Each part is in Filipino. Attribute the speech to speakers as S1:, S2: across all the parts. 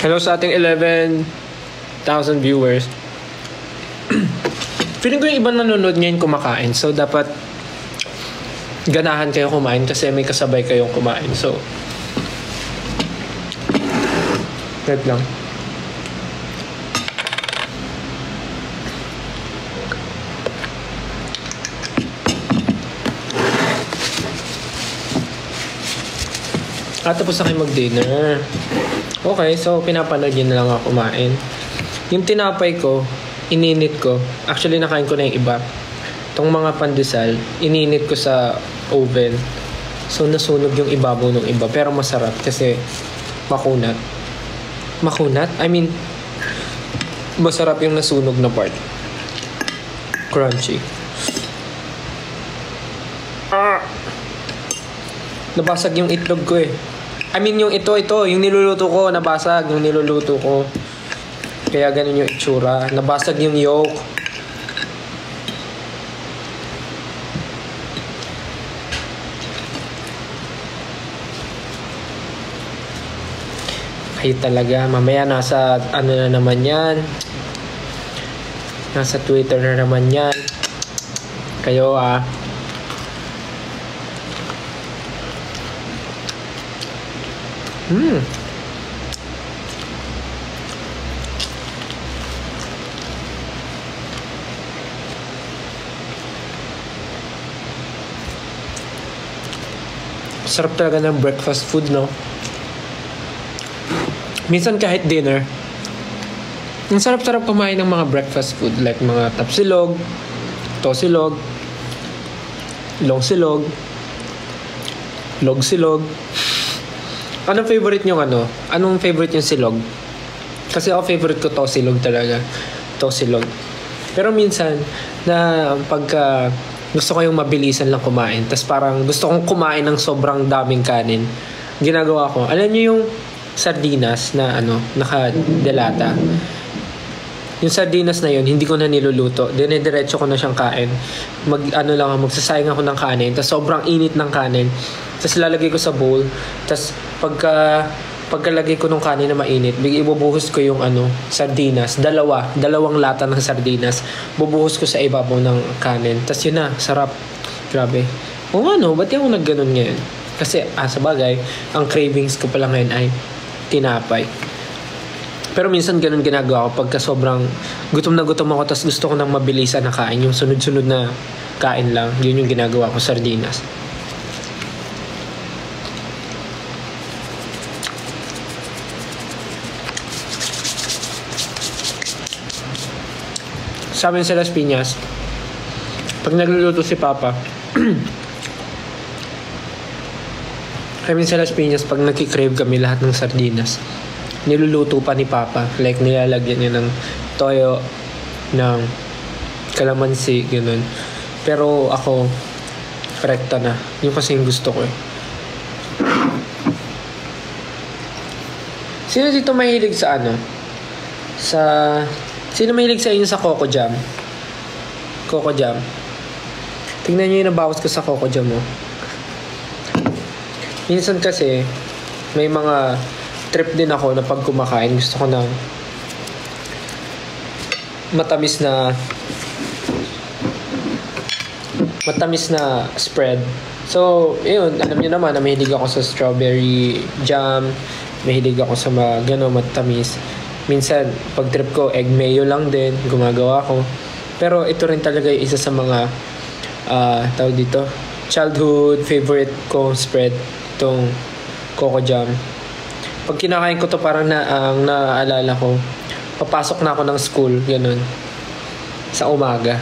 S1: Hello sa ating 11,000 viewers. Feeling ko yung ibang nanonood ngayon kumakain. So, dapat ganahan kayo kumain kasi may kasabay kayong kumain. So, wait lang. Tapos na kayo mag-dinner. Okay, so pinapanood nyo na lang ako kumain. Yung tinapay ko, ininit ko. Actually, nakain ko na yung iba. Itong mga pandesal, ininit ko sa oven. So, nasunog yung ibabaw ng iba. Pero masarap kasi makunat. Makunat? I mean, masarap yung nasunog na part. Crunchy. Nabasag yung itlog ko eh. I mean, yung ito, yung niluluto ko, nabasag yung niluluto ko. Kaya ganun yung itsura. Nabasag yung yolk. Kayo talaga. Mamaya nasa, ano na naman yan. Nasa Twitter na naman yan. Kayo Sarap talaga ng breakfast food, no? Minsan kahit dinner, ang sarap-sarap kumain ng mga breakfast food like mga tapsilog, tosilog, longsilog, logsilog. Anong favorite nyo Anong favorite yung silog? Kasi ako favorite ko tosilog talaga. Tosilog. Pero minsan, na pagka gusto ko yung mabilisan lang kumain, tas parang gusto kong kumain ng sobrang daming kanin, ginagawa ko, alam nyo yung sardinas na naka-delata? Yung sardinas na yun, hindi ko na niluluto. Dinidiretso ko na siyang kain. Magsasayang ako ng kanin. Tapos sobrang init ng kanin. Tapos lalagay ko sa bowl. Tapos pagkalagay ko ng kanin na mainit, ibubuhos ko yung sardinas. Dalawang lata ng sardinas. Bubuhos ko sa ibabaw ng kanin. Tapos yun na, sarap. Grabe. O ba't yung nagganon ngayon? Kasi, sa bagay, ang cravings ko pala ngayon ay tinapay. Pero minsan ganun ginagawa ko pagka sobrang gutom na gutom ako tapos gusto ko ng mabilisan na kain, yung sunod-sunod na kain lang, yun yung ginagawa ko, sardinas. Sa amin sa Las Piñas, pag nagluluto si Papa, sa Las Piñas, pag nagkikrave kami lahat ng sardinas, niluluto pa ni Papa. Like, nilalagyan niya ng toyo, ng kalamansi, ganun. Pero ako, rekta na. Yung kasi yung gusto ko eh. Sino dito mahilig sa Sino mahilig sa inyo sa Coco Jam? Coco Jam. Tingnan nyo yung nabawas ko sa Coco Jam, Minsan kasi, may mga trip din ako na pag kumakain, gusto ko ng matamis na spread. So, yun, alam niyo naman na mahilig ako sa strawberry jam, mahilig ako sa matamis. Minsan, pag trip ko, egg mayo lang din, gumagawa ko. Pero ito rin talaga yung isa sa mga tawag dito, childhood favorite kong spread, itong Coco Jam. Pag kinakain ko to, parang ang naaalala ko, papasok na ako ng school, ganun, sa umaga.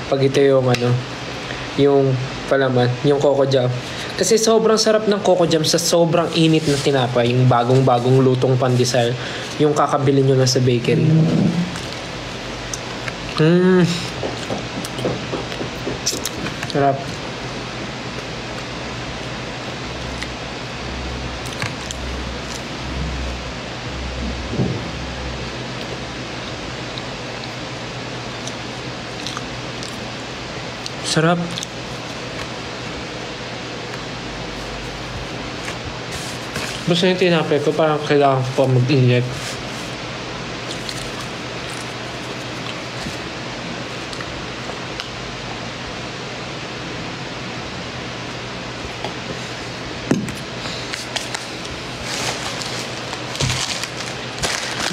S1: Pag ito yung yung palaman, yung Coco Jam. Kasi sobrang sarap ng Coco Jam sa sobrang init na tinapay, yung bagong-bagong lutong pandesal, yung kakabili nyo na sa bakery. Sarap. Sarap. Basta yung tinapay ko, parang kailangan ko pa mag-inject.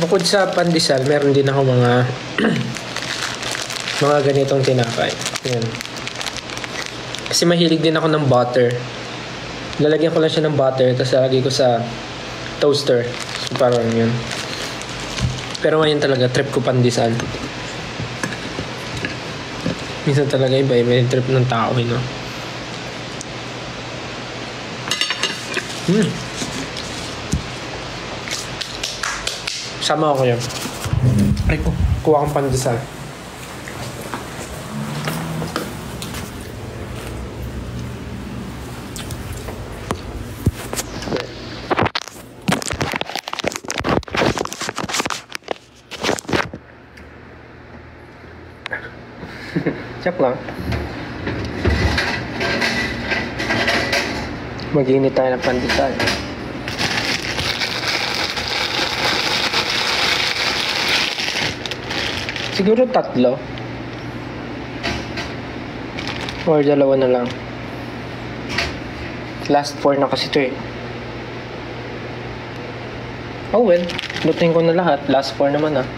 S1: Bukod sa pandesal, meron din ako mga mga ganitong tinapay. Yan. Kasi mahilig din ako ng butter. Lalagyan ko lang siya ng butter, tapos lalagay ko sa toaster. So, parang yun. Pero ngayon talaga, trip ko pandesal. Minsan talaga iba-iba yung trip ng tao, no? Sama ako yun. Ay ko, kuha kang pandesal. Check lang. Mag-init tayo ng pandesal. Siguro 3. Or 2 na lang. Last 4 na kasi ito eh. Oh well, lutuin ko na lahat. Last 4 naman ah.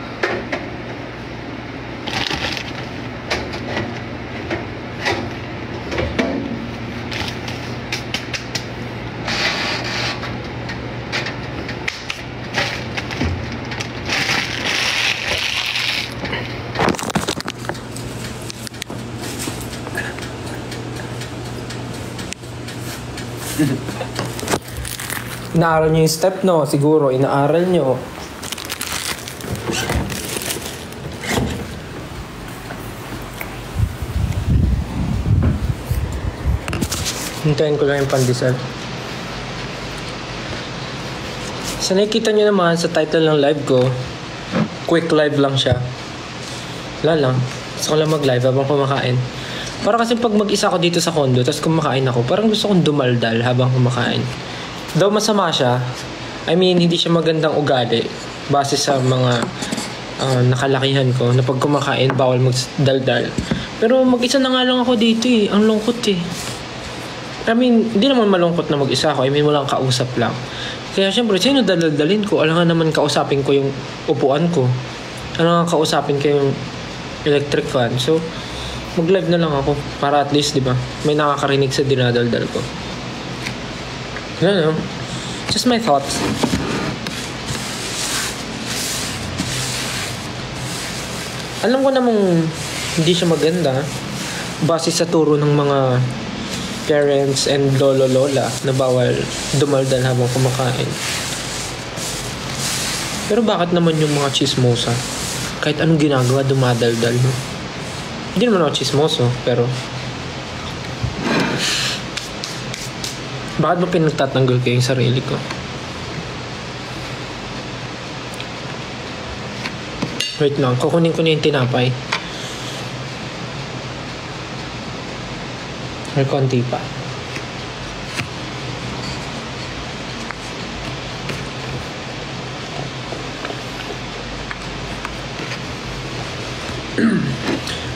S1: Inaaral nyo yung step, no? Siguro, inaaral nyo. Hintayin ko lang yung pandesal. Sa nakikita nyo naman sa title ng live ko, quick live lang siya. Wala lang. Gusto ko lang mag-live habang kumakain. Para kasi pag mag-isa ako dito sa condo, tapos kumakain ako, parang gusto kong dumaldal habang kumakain. Daw masama siya. I mean, hindi siya magandang ugali. Base sa mga nakalakihan ko na pag kumakain, bawal magdaldal. Pero mag-isa na nga lang ako dito eh. Ang lungkot eh. I mean, hindi naman malungkot na mag-isa ako. I mean, walang kausap lang. Kaya syempre, sino daldalin ko? Alam nga naman kausapin ko yung upuan ko. Alam nga kausapin ko yung electric fan. So, mag-live na lang ako. Para at least, di ba, may nakakarinig sa dinadaldal ko. I don't know. Just my thoughts. Alam ko namang hindi siya maganda. Base sa turo ng mga parents and lolo-lola na bawal dumaldal habang kumakain. Pero bakit naman yung mga chismosa? Kahit anong ginagawa, dumadaldal, no? Hindi naman ako chismoso, pero bakit ba pinagtatanggol ko yung sarili ko? Wait lang, kukunin ko na yung tinapay. Or konti pa.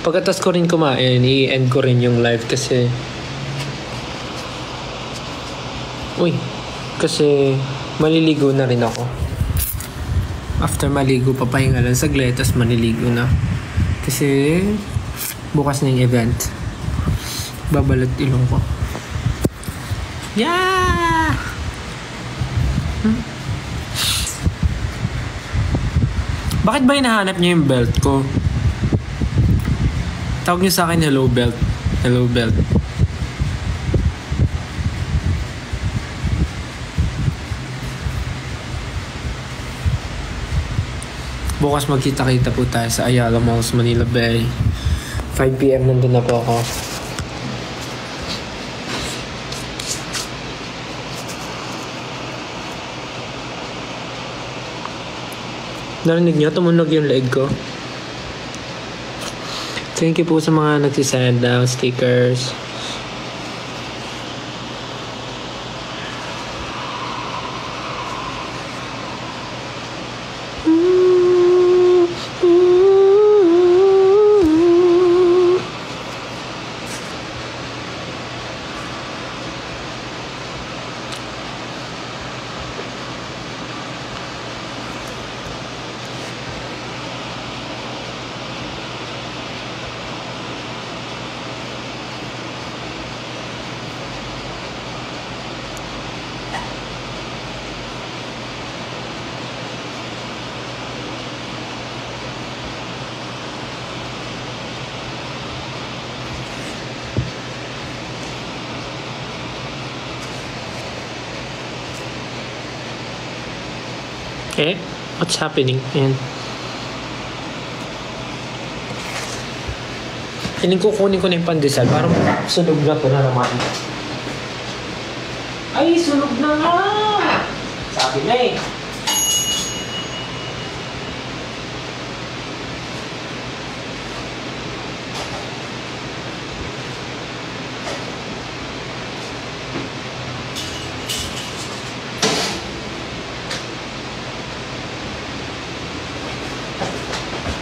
S1: Pagkatas ko rin kumain, i-end ko rin yung live kasi kasi maliligo na rin ako. After maligo, papahinga lang saglit, tas maliligo na. Kasi bukas na yung event. Babalat ilong ko. Yeah! Bakit ba hinahanap niyo yung belt ko? Tawag niyo sa akin, hello belt. Hello belt. Bukas magkita-kita po tayo sa Ayala Malls, Manila Bay. 5 PM nandun na po ako. Narinig niyo? Tumunog yung leg ko. Thank you po sa mga nagsisend ng stickers. Eh, what's happening? Ayan. Piling ko kunin ko na yung pandesal. Parang sunog na to na naman. Ay, sunog na nga! Sabi na eh.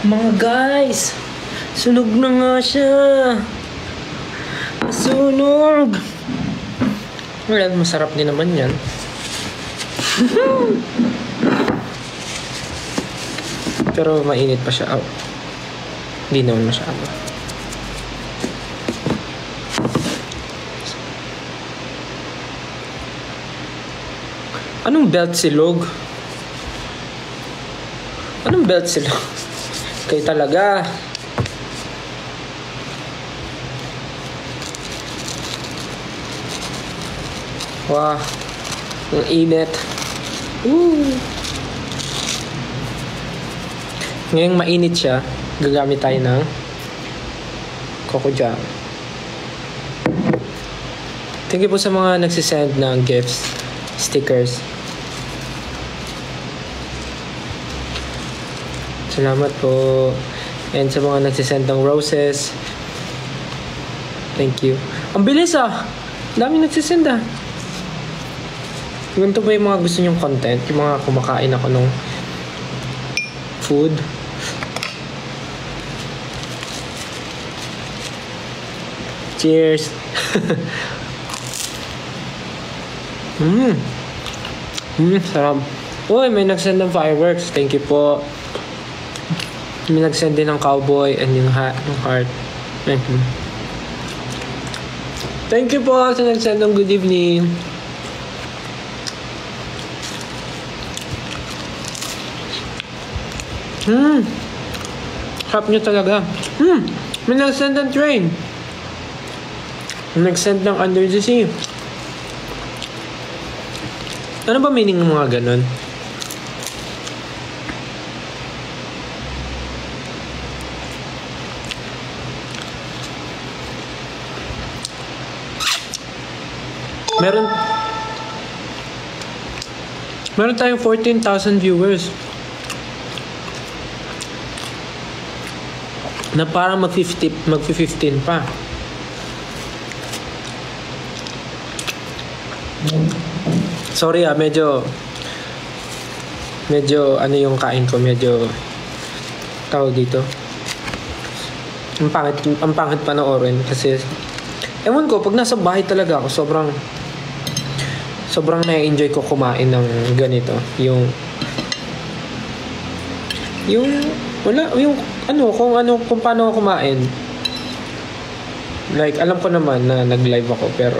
S1: Mga guys, sunog na nga siya. Sunog. Well, masarap din naman yan. Pero mainit pa siya. Oh. Hindi naman masyado. Anong belt silog? Anong belt silog? Kayo talaga. Wow. Ang init. Ngayong mainit siya, gagamit tayo ng Coco Jam. Thank you po sa mga nagsisend ng gifts, stickers. Salamat po. And sa mga nagsisend ng roses. Thank you. Ang bilis ah. Dami nagsisend ah. Ganito ba yung mga gusto nyong content? Yung mga kumakain ako ng food. Cheers. Sarap. Uy, may nagsend ng fireworks. Thank you po. May nagsend din ng cowboy and yung heart. Thank you. Thank you po sa nagsend ng good evening. Sarap nyo talaga. May nagsend ng train. May nagsend ng under the sea. Ano ba meaning ng mga ganon? Meron tayong 14,000 viewers. Na parang mag-15 pa. Sorry medyo ano yung kain ko, medyo tawag dito. Ang pangit panoorin kasi ewan ko, pag nasa bahay talaga ako, sobrang na-enjoy ko kumain ng ganito. Yung kung paano ako kumain. Like, alam ko naman na nag-live ako, pero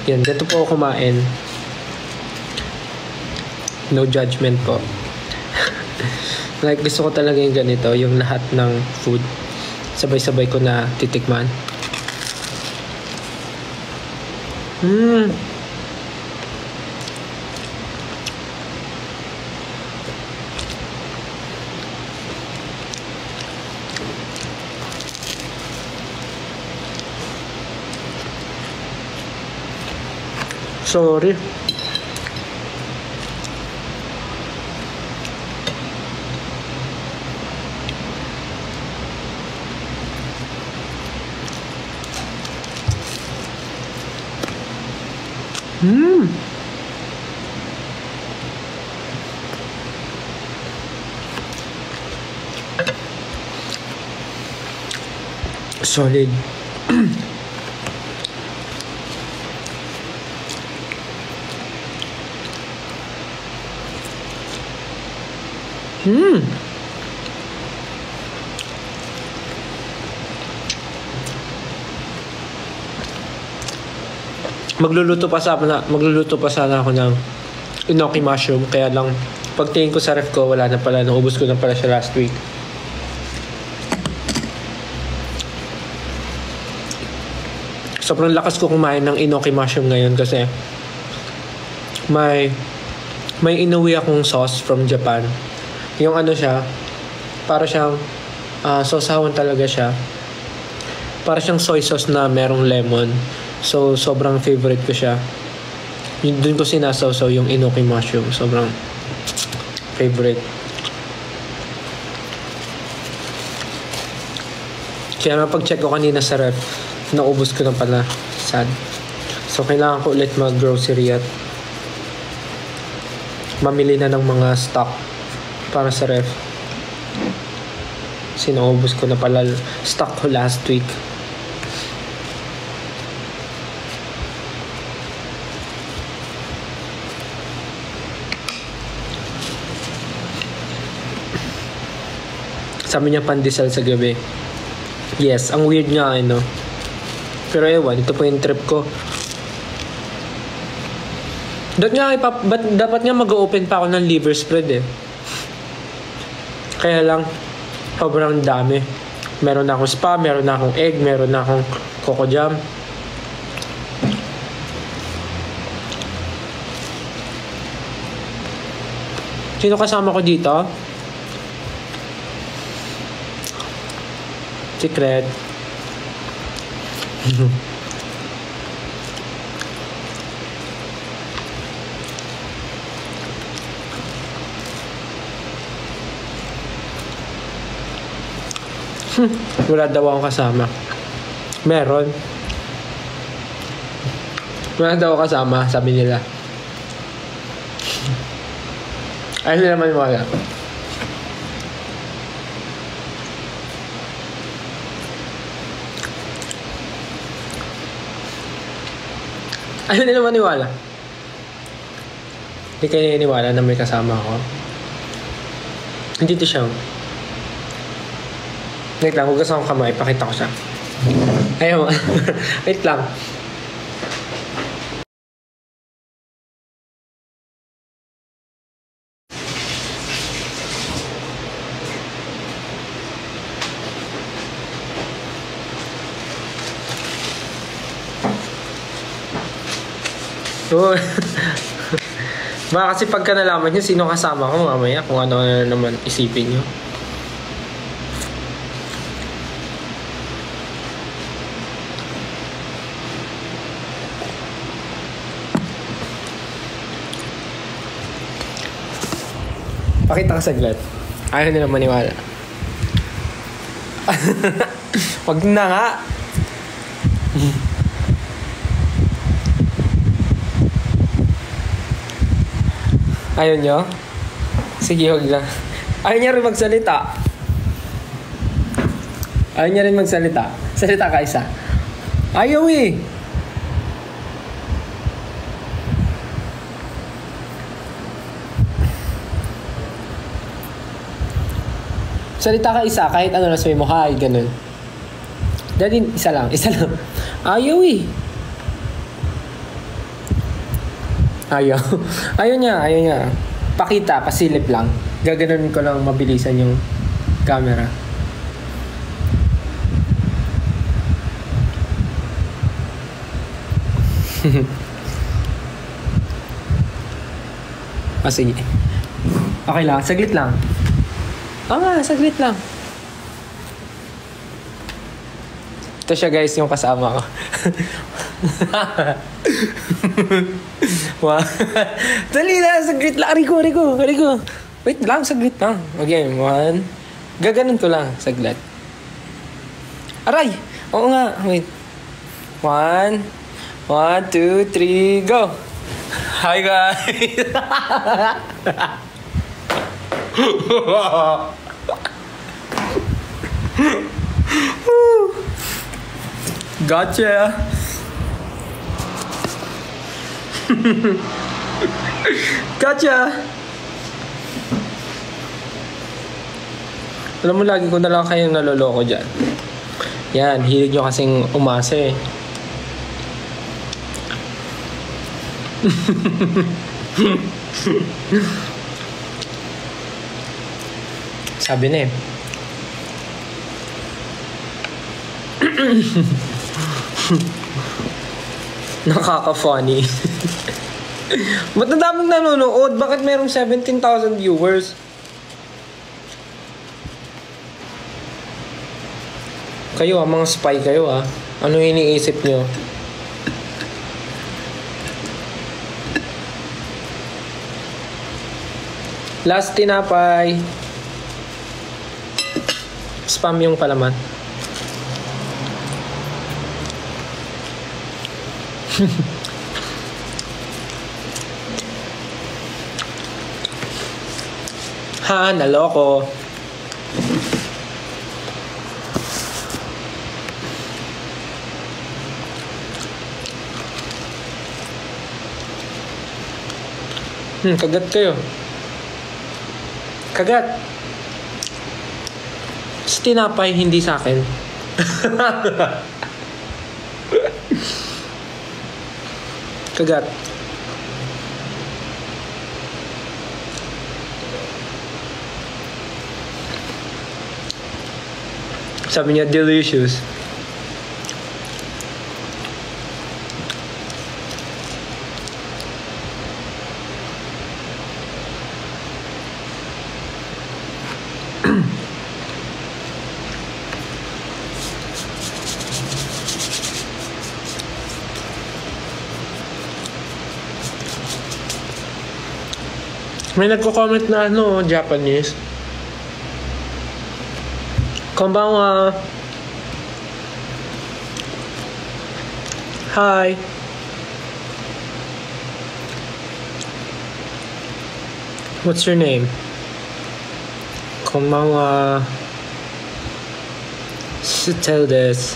S1: yan, dito po ako kumain. No judgment po. Like, gusto ko talaga yung ganito, yung lahat ng food sabay-sabay ko na titikman. Sorry. Solid. Magluluto pa sana ako ng enoki mushroom, kaya lang pagtingin ko sa ref ko, wala na pala, naubos ko na pala siya last week. Sobrang lakas ko kumain ng enoki mushroom ngayon kasi may inuwi akong sauce from Japan. Yung ano siya, para siyang sausawan talaga siya. Para siyang soy sauce na merong lemon. So, sobrang favorite ko siya. Doon ko sinasawsaw yung enoki mushroom. Sobrang favorite. Kaya napag-check ko kanina sa ref, naubos ko na pala. Sad. So, kailangan ko ulit mag-grocery at mamili na ng mga stock para sa ref. Sinaubos ko na pala stock ko last week. Sabi niya pandesal sa gabi. Yes, ang weird nga no. Pero ewan, ito po yung trip ko. Dapat nga mag-open pa ako ng liver spread eh. Kaya lang, sobrang dami. Meron na akong spa, meron na akong egg, meron na akong coco jam. Sino kasama ko dito? Secret. Wala daw akong kasama. Meron. Wala daw akong kasama, sabi nila. Ay, hindi naman wala. Ay, hindi naman maniwala. Hindi kayo niniwala na may kasama ako. Hindi to siya. Wait lang, hugas akong kamay. Pakita ko siya. Ayaw. Wait lang. So, baka kasi pagka nalaman nyo sino kasama ko mamaya, kung ano na naman isipin nyo. Pakita ka saglit. Ayaw nila maniwala. Wag na nga. Ayaw nyo? Sige, wag lang. Ayaw niya rin magsalita. Ayaw niya rin magsalita. Salita ka isa. Ayaw eh. Salita ka isa, kahit ano na sabi mo, hi, ganun. Dali, isa lang. Ayaw eh. Ayaw. Ayaw niya. Pakita, pasilip lang. Gaganon ko lang mabilisan yung camera. Sige. Okay lang, saglit lang. Saglit lang. Ito siya guys, yung kasama ko. Wow. Dali na, saglit lang. Rico. Wait lang, saglit lang. Okay, one. Gaganon ko lang, saglit. Aray! Oo nga, wait. 1, 2, 3, go! Hi guys! Gotcha! Gotcha! Alam mo, lagi ko na lang kayong naloloko dyan. Yan, hilig nyo kasing umasa eh. Sabi na eh. Nakaka-funny. Ba't na daming nanonood? Bakit merong 17,000 viewers? Kayo mga spy kayo Ano iniisip nyo? Last tinapay. Spam yung palaman. Naloko. Kagat kayo. Kagat. Sa tinapay, hindi sa akin. Kagat. Sabi niya, delicious. May nagko-comment na Japanese. Konbanwa. Hi. What's your name? Konbanwa. Should tell this.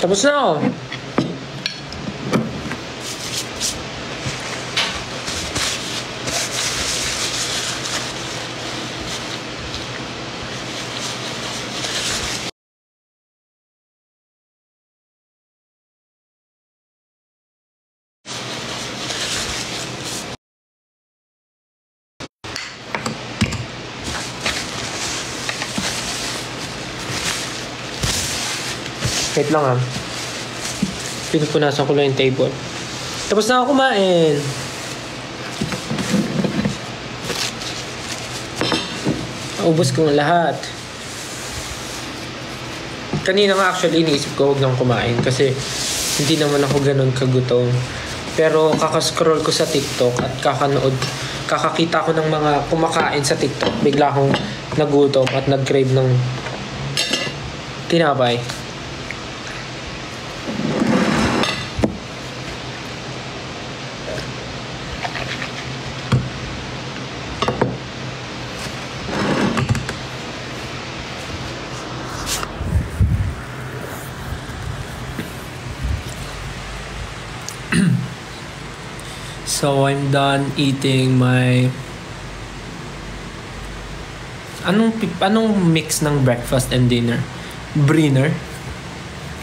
S1: Tapos na ako. Wait lang Pinupunasan ko lang yung table. Tapos na ako kumain. Ubus ko ng lahat. Kanina nga actually iniisip ko huwag nang kumain kasi hindi naman ako ganun kagutom. Pero kakascroll ko sa TikTok at kakakita ko ng mga kumakain sa TikTok. Bigla akong nagutom at nag-crave ng tinapay. So I'm done eating my anong mix ng breakfast and dinner? Brunner.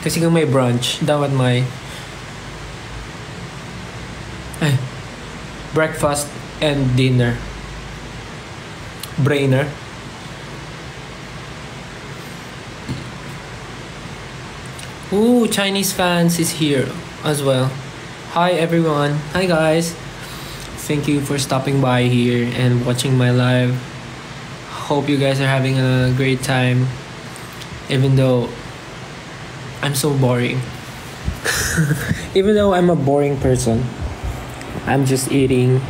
S1: Kasi kung may brunch, dapat may breakfast and dinner. Brainer. Ooh, Chinese fans is here as well. Hi everyone. Hi guys. Thank you for stopping by here and watching my live. Hope you guys are having a great time. Even though I'm so boring. Even though I'm a boring person. I'm just eating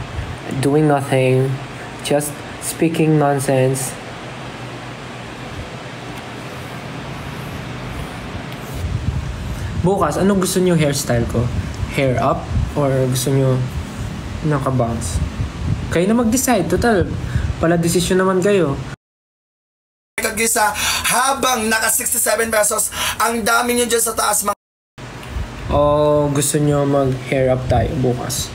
S1: doing nothing, just speaking nonsense. Bukas, ano gusto niyo hairstyle ko? Hair up? Or gusto niyo naka-bounce? Kayo na mag-decide. Total, pala decision naman kayo.
S2: Kagisa habang naka 67 pesos. Ang dami nyo dyan sa taas.
S1: O gusto niyo mag-hair up tayo bukas?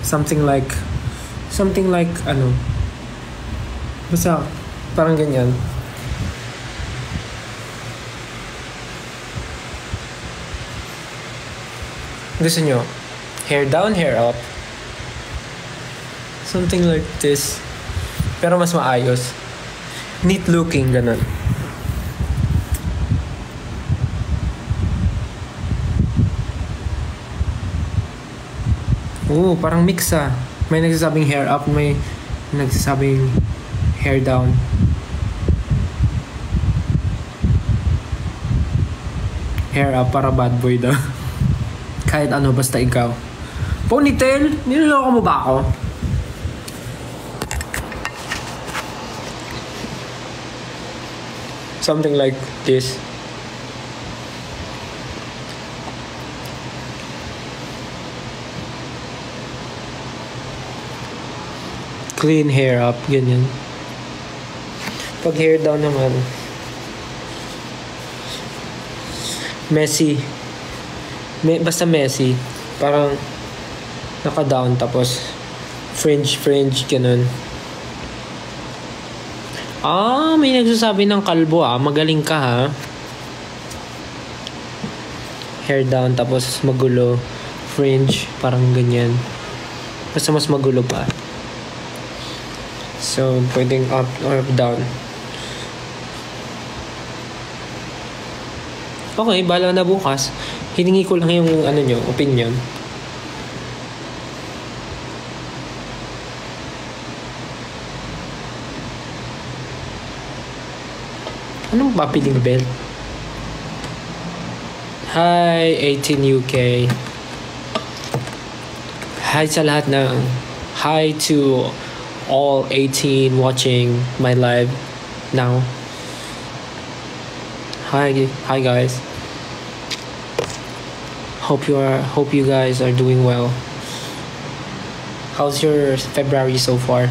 S1: Something like ano? Basta, parang ganyan. Gusto nyo, hair down, hair up. Something like this. Pero mas maayos. Neat looking, ganun. Parang mix ah. May nagsasabing hair up, may nagsasabing hair down. Hair up para bad boy daw. Kahit ano, basta ikaw. Ponytail? Niloloko mo ba ako? Something like this. Clean hair up, ganyan. Pag hair down naman, messy. Basta messy. Parang naka-down tapos fringe, ganun. May nagsasabi ng kalbo Magaling ka ha. Hair down tapos magulo. Fringe, parang ganyan. Basta mas magulo pa. So, pwedeng up or down. Okay, bala na bukas. Hiningi ko lang yung opinion. Anong papiling bell? Hi, 18 UK. Hi sa lahat ng... Hi to all 18 watching my live now. Hi guys. Hope you guys are doing well. How's your February so far?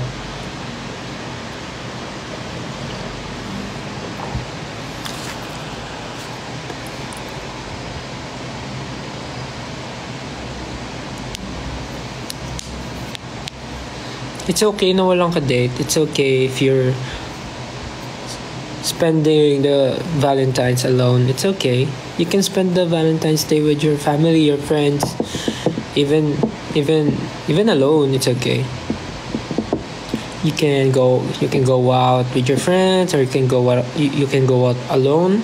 S1: It's okay na walang ka-date. It's okay if you're spending the Valentine's alone. It's okay. You can spend the Valentine's Day with your family, your friends, even alone. It's okay. You can go out with your friends, or you can go out alone.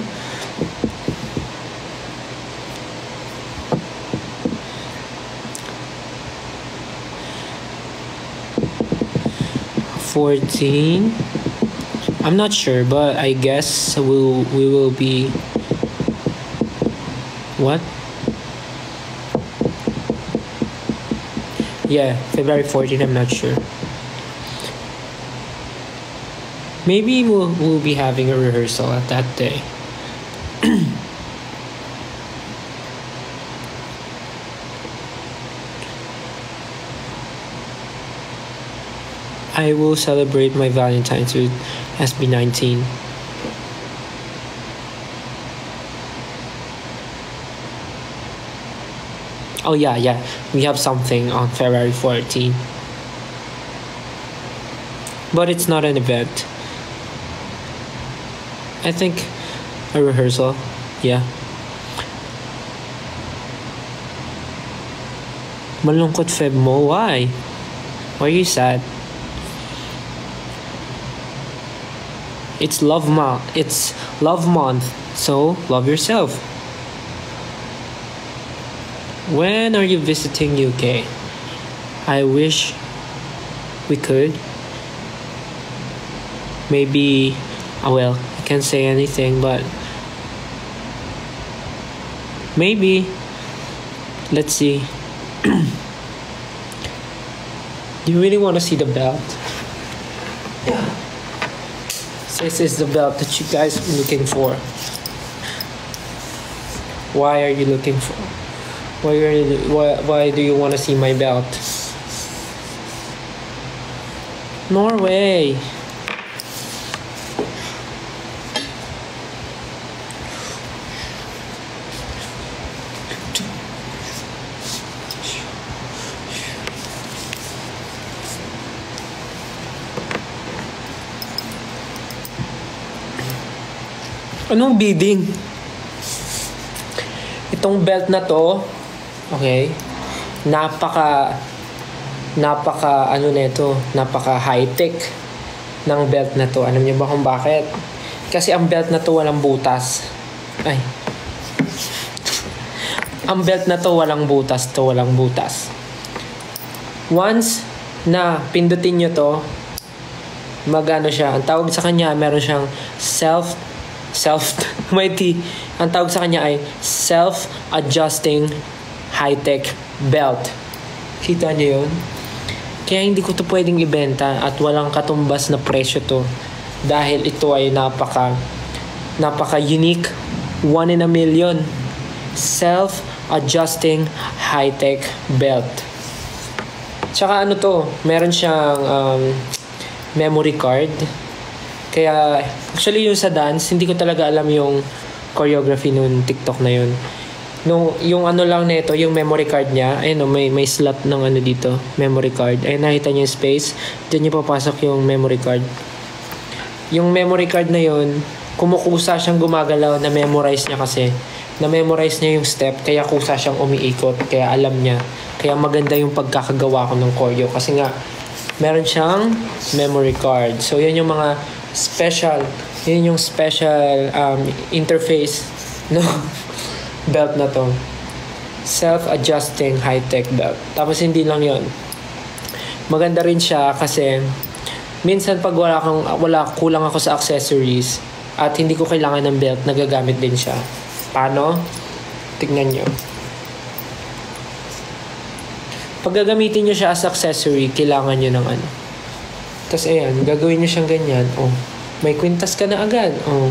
S1: $14. I'm not sure, but I guess we will be. What? Yeah, February 14. I'm not sure. Maybe we'll be having a rehearsal at that day. I will celebrate my Valentine's with SB19. Oh yeah, we have something on February 14. But it's not an event. I think a rehearsal, yeah. Malungkot Feb mo, why? Why are you sad? It's love month. It's love month. So love yourself. When are you visiting UK? I wish we could. Maybe. Well, I can't say anything, but maybe. Let's see. Do you really want to see the belt? Yeah. This is the belt that you guys are looking for. Why are you looking for? Why do you want to see my belt? Norway. Anong bidding? Itong belt na to, okay, napaka high-tech ng belt na to. Alam niyo ba kung bakit? Kasi ang belt na to walang butas. Ang belt na to walang butas. Once na pindutin nyo to, magano siya. Ang tawag sa kanya, meron siyang ang tawag sa kanya ay self-adjusting high-tech belt. Kita niyo yun? Kaya hindi ko to pwedeng ibenta at walang katumbas na presyo to. Dahil ito ay napaka-unique. One in a million. Self-adjusting high-tech belt. Tsaka ano to, meron siyang memory card. Kaya, actually yung sa dance, hindi ko talaga alam yung choreography nung TikTok na yun. Yung ano lang nito, yung memory card niya, ayun may slot ng ano dito, memory card. Ayun, nakita niyo yung space, dyan niyo papasok yung memory card. Yung memory card na yun, kumukusa siyang gumagalaw, na-memorize niya kasi. Na-memorize niya yung step, kaya kusa siyang umiikot, kaya alam niya. Kaya maganda yung pagkakagawa ko ng choreo. Kasi nga, meron siyang memory card. So, yun yung mga special interface no belt na to. Self-adjusting high-tech belt. Tapos hindi lang yon. Maganda rin siya kasi minsan pag kulang ako sa accessories at hindi ko kailangan ng belt, nagagamit din siya. Paano? Tignan nyo. Pag gagamitin nyo siya as accessory, kailangan nyo ng ano. Tapos ayan, gagawin nyo siyang ganyan. Oh, may kwintas ka na agad. Oh.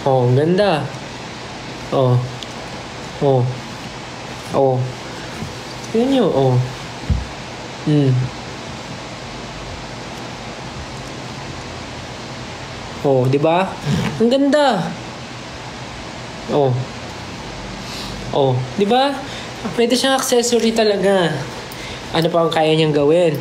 S1: Oh, ganda. Oh. Oh. Oh. Tignan nyo. Oh. Oh, di ba? Ang ganda. Oh. Oh, di ba? Pwede siyang accessory talaga. Ano pa ang kaya niyang gawin?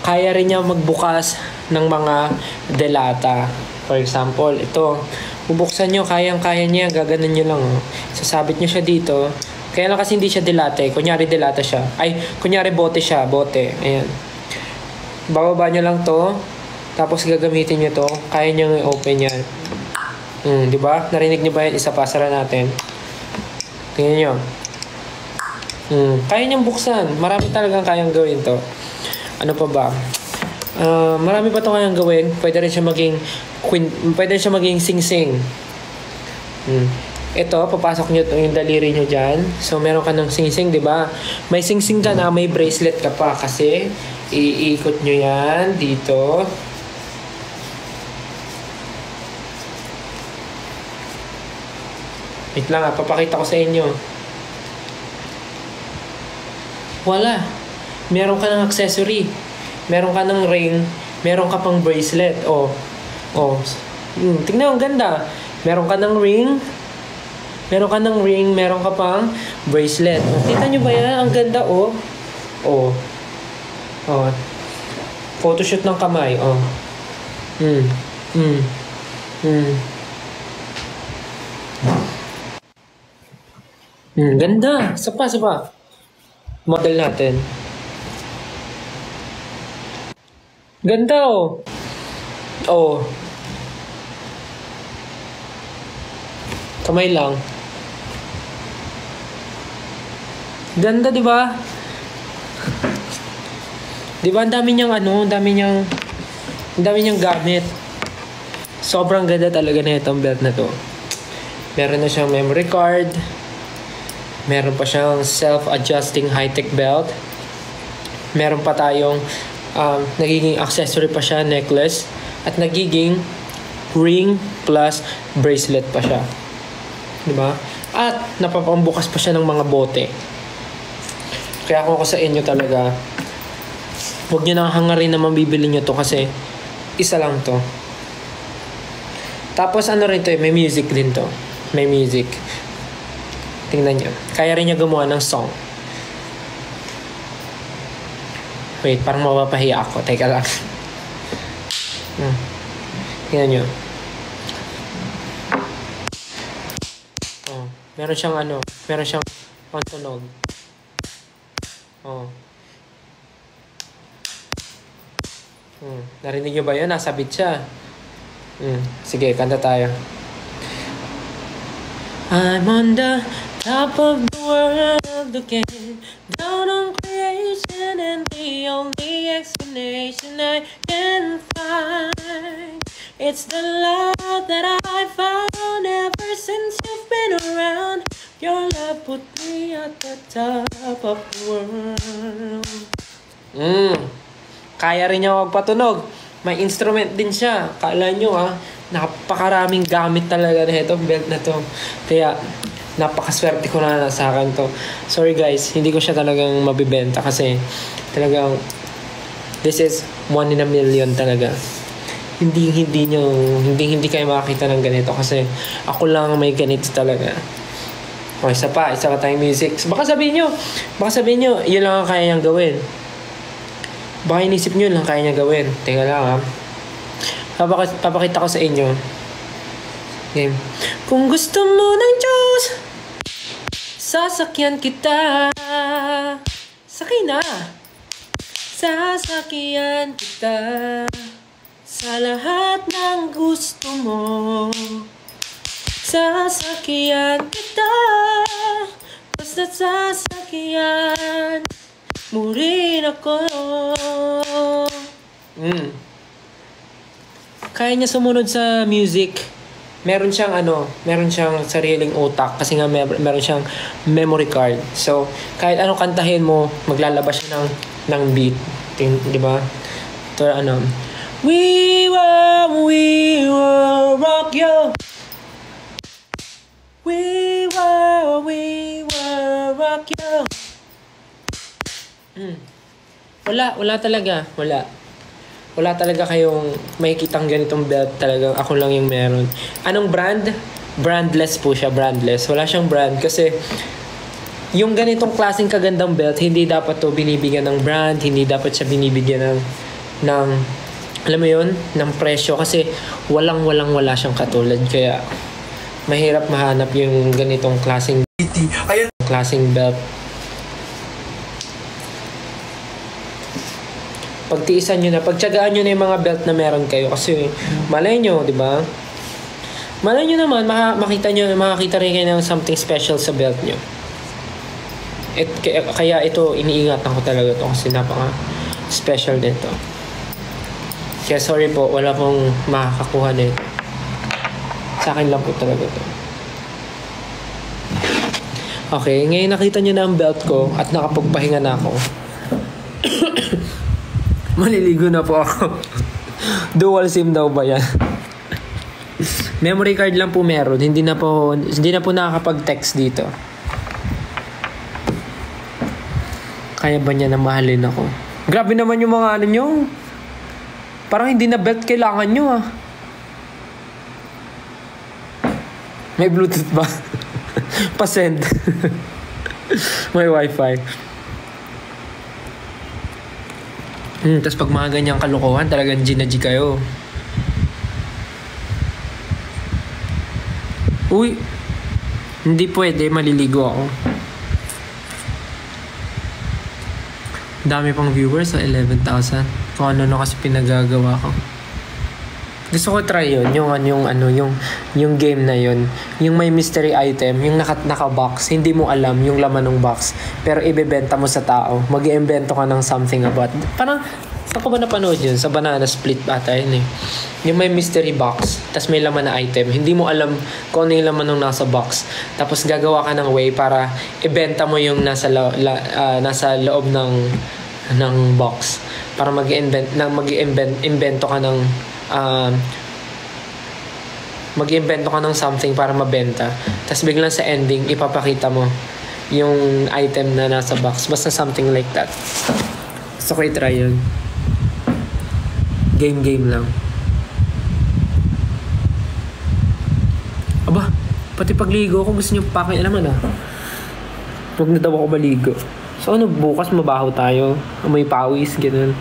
S1: Kaya rin niya magbukas ng mga delata. For example, ito. Bubuksan niyo, kayang-kaya niya. Gaganon niyo lang. Oh. Sasabit niyo siya dito. Kaya lang kasi hindi siya delata eh. Kunyari delata siya. Kunyari bote siya. Bote. Ayan. Bababa niyo lang to. Tapos gagamitin niyo to. Kaya niyo i-open yan. Di ba? Narinig niyo ba yan? Isa pa. Sara natin. Tingnan niyo. Kaya niyang buksan. Marami talagang kayang gawin to. Ano pa ba? Marami pa to kayang gawin. Pwede rin siya maging sing-sing. Ito, papasok niyo yung daliri niyo dyan. So, meron ka ng sing-sing, di ba? May sing-sing ka na, may bracelet ka pa. Kasi, iikot niyo yan dito. Wait lang papakita ko sa inyo. Wala. Meron ka ng accessory. Meron ka ng ring. Meron ka pang bracelet. Oh. Tingnan, ang ganda. Meron ka ng ring. Meron ka pang bracelet. Kita nyo ba yan? Ang ganda, oh. Photoshoot ng kamay, oh. Ganda. Sapa. Model natin. Ganda, oh. Kamay lang. Ganda, di ba? Di ba ang dami niyang gamit. Sobrang ganda talaga na itong belt na to. Meron na siyang memory card. Meron pa siyang self-adjusting high-tech belt. Meron pa tayong nagiging accessory pa siya, necklace. At nagiging ring plus bracelet pa siya. Diba? At napapambukas pa siya ng mga bote. Kaya kung ako sa inyo talaga, huwag nyo nang hangarin na mabibili nyo to kasi isa lang to. Tapos ano rin to, may music din to. May music. Tingnan nyo. Kaya rin niya gumawa ng song. Wait, parang mapapahiya ako. Teka lang. Tingnan nyo. Meron siyang meron siyang pantunog. Narinig nyo ba yun? Nasabit siya. Sige, kanta tayo. I'm on the top of the world again, down on creation, and the only explanation I can find, it's the love that I found ever since you've been around. Your love put me at the top of the world. Kaya rin niya magpatunog. May instrument din siya. Kala nyo napakaraming gamit talaga na ito, belt na to. Kaya napakaswerte ko na sa akin to. Sorry guys, hindi ko siya talagang mabibenta kasi talagang this is 1 in a million talaga. Hindi kayo makakita ng ganito kasi ako lang may ganito talaga. O, isa pa tayong music. Baka sabihin nyo, yun lang ang kaya niyang gawin. Baka inisip nyo lang kaya niya gawin. Teka lang papakita ko sa inyo. Game. Kung gusto mo ng Diyos, sasakyan kita. Sakay na. Sasakyan kita sa lahat ng gusto mo. Sasakyan kita, basta't sasakyan mo rin ako. Kaya niya sumunod sa music. Meron siyang sariling utak kasi nga meron siyang memory card. So, kahit anong kantahin mo, maglalabas siya ng beat. Di ba? So, We will rock you. We will rock you. Wala talaga. Wala talaga kayong makikitang ganitong belt talaga. Ako lang yung meron. Anong brand? Brandless po siya. Brandless. Wala siyang brand kasi yung ganitong klaseng kagandang belt, hindi dapat to binibigyan ng brand. Hindi dapat siya binibigyan ng alam mo yun? Ng presyo kasi wala siyang katulad. Kaya mahirap mahanap yung ganitong klaseng belt. Pagtiisan nyo na, pagtyagaan nyo na yung mga belt na meron kayo kasi malay nyo, di ba? Malay nyo naman, makakita rin kayo ng something special sa belt nyo. Kaya ito, iniingatan ko talaga ito kasi napaka-special nito. Kaya sorry po, wala pong makakakuha nito. Sa akin lang po talaga ito. Okay, ngayon nakita nyo na ang belt ko at nakapagpahinga na ako. Maliligo na po ako. Dual SIM daw ba yan? Memory card lang po meron. Hindi na po nakakapag-text dito. Kaya ba niya na mahalin ako? Grabe naman yung mga nyo. Parang hindi na belt kailangan nyo May Bluetooth ba? Pa-send. May Wi-Fi. Tapos pag mga ganyang kalukuhan, talagang G kayo. Uy, hindi pwede, maliligo ako. Dami pang viewers, 11,000. Kung ano kasi pinagagawa ko. Gusto ko try yun, yung game na yun. Yung may mystery item, yung naka-box, hindi mo alam yung laman ng box. Pero ibebenta mo sa tao. Mag-iimbento ka ng something about. Parang Saan ko ba napanood yun? Sa Banana Split ata yun eh. Yung may mystery box, tas may laman na item. Hindi mo alam kung ano yung laman ng nasa box. Tapos gagawa ka ng way para ibenta mo yung nasa loob ng box. Para mag-invento ka ng mag-invento ka ng something para mabenta. Tapos biglang sa ending, ipapakita mo yung item na nasa box. Basta something like that. Gusto ko i-try yun. Game lang. Aba, pati pagligo ko gusto nyo pakialaman ah. Huwag na daw ako maligo. So ano, bukas mabaho tayo. May pawis, ganun.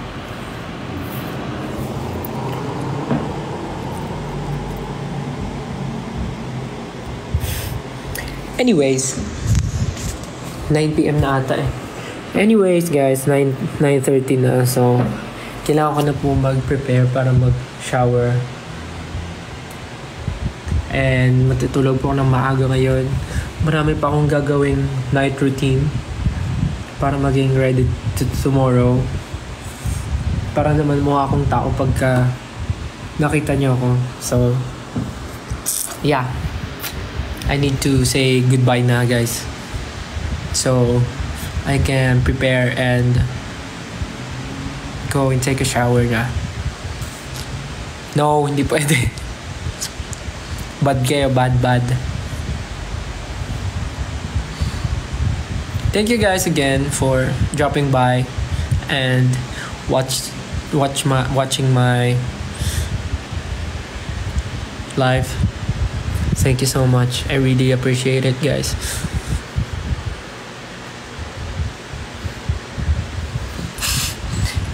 S1: Anyways, 9 PM na ata eh. Anyways guys, 9:30 na. So, kailangan ko na po mag-prepare para mag-shower. And matutulog po ako ng maaga ngayon. Marami pa akong gagawing night routine para maging ready to tomorrow. Para naman mukha akong tao pagka nakita niyo ako. So, yeah. I need to say goodbye na guys. So, I can prepare and go and take a shower na. No, hindi pwede. Bad kayo, bad. Thank you guys again for dropping by and watching my live. Thank you so much. I really appreciate it, guys.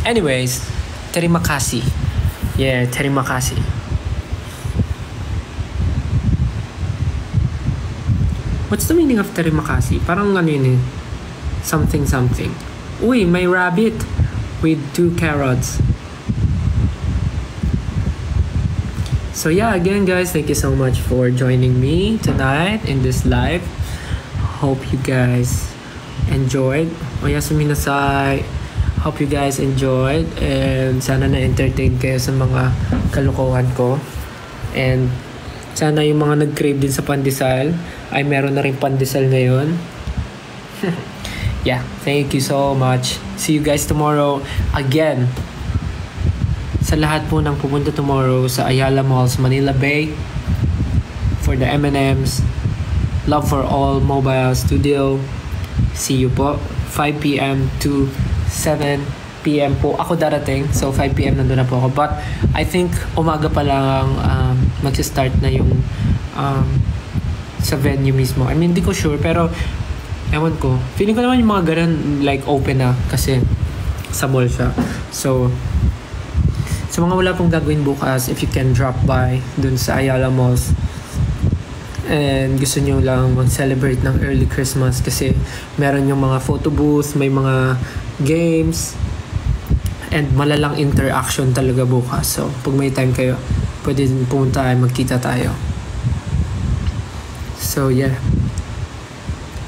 S1: Anyways, terima kasih. Yeah, terima kasih. What's the meaning of terima kasih? Parang ano yun eh. Something. Uy, may rabbit with 2 carrots. So yeah, again guys, thank you so much for joining me tonight in this live. Hope you guys enjoyed. Oyasumi nasai. Hope you guys enjoyed and sana na-entertain kayo sa mga kalokohan ko. And sana yung mga nag-crave din sa pandesal ay meron na rin pandesal ngayon. Yeah, thank you so much. See you guys tomorrow again. Sa lahat po ng pupunta tomorrow sa Ayala Malls, Manila Bay for the M&M's, Love for All Mobile Studio. See you po. 5 PM to 7 PM po ako darating. So 5 PM nandun na po ako. But I think umaga pa lang mag-start na yung sa venue mismo. I mean, hindi ko sure pero ewan ko. Feeling ko naman yung mga ganun like open na kasi sa mall siya. So sa mga wala pong gagawin bukas, if you can drop by dun sa Ayala Malls and gusto nyo lang mag-celebrate ng early Christmas kasi meron yung mga photo booth, may mga games and malalang interaction talaga bukas. So pag may time kayo, pwede din pumunta tayo, magkita tayo. So yeah,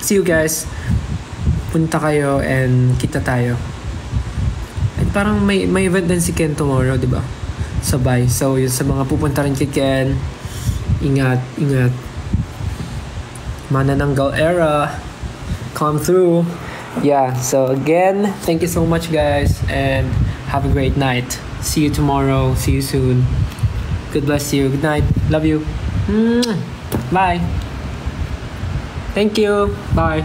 S1: see you guys. Punta kayo and kita tayo. And parang may event din si Ken tomorrow, di ba? Sabay. So yun sa mga pupunta rin kay Ken, ingat. Manananggal era, come through. Yeah, so again, thank you so much guys and have a great night. See you tomorrow. See you soon. God bless you. Good night. Love you. Bye. Thank you. Bye.